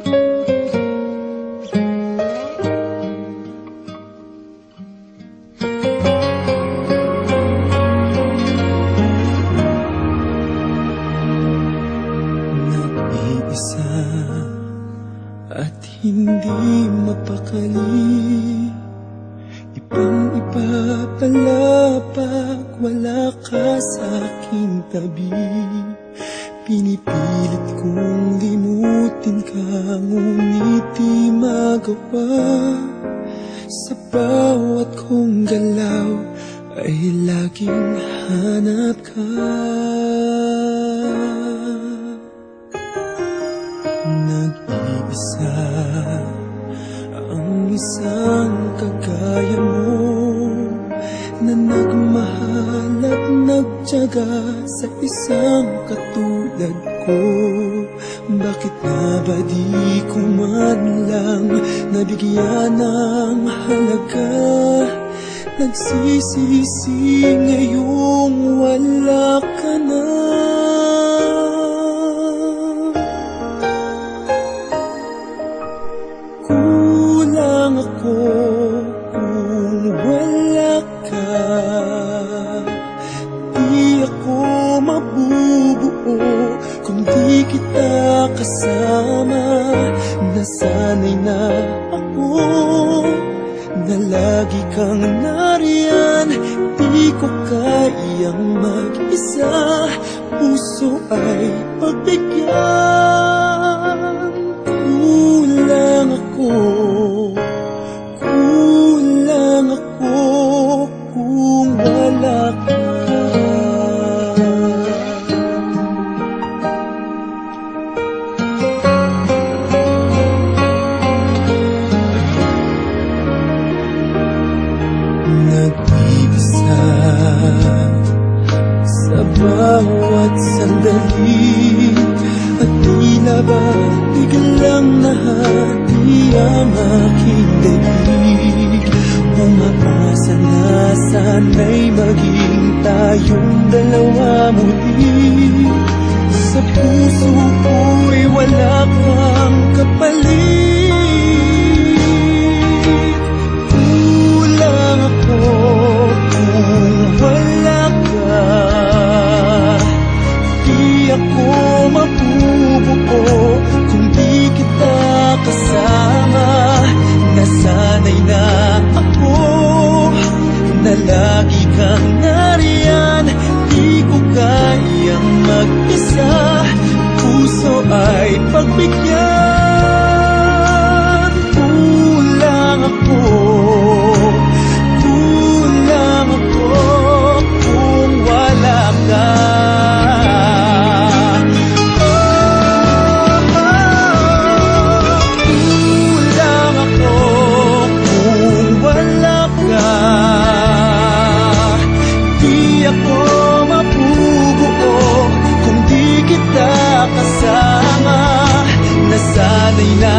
Nag-iisa at hindi mapakali, ibang-iba pala pag wala ka sa aking tabi. Pinipilit kong limutin ka, ngunit di magawa. Sa bawat kong galaw ay laging hanap ka. Nag-iisa ang isang kagaya mo, na nagmahal at nagtiyaga sa isang katulad ko. Bakit nga ba di ko man lang nabigyan ng halaga? Nagsisisi ngayong wala ka na. Kulang ako kung wala ka, di ako mabubuo kung di kita kasama. Nasanay na ako na lagi kang nariyan, di ko kayang mag-isa. Puso ay pagbigyan. Kulang ako kung wala ka. Nag-iisa sa bawat sandali, at tila ba biglang nahati ang aking daig. Umaasa na sana'y maging tayong dalawa muli. Sa puso ko'y wala kang kapalit. Kulang ako kung wala ka, di ako mabubuo kung di kita kasama. Nasanay na ako na lagi kang nariyan, di ko kayang mag-isa. Puso ay pagbigyan. Kulang ako kung wala ka. Nasanay na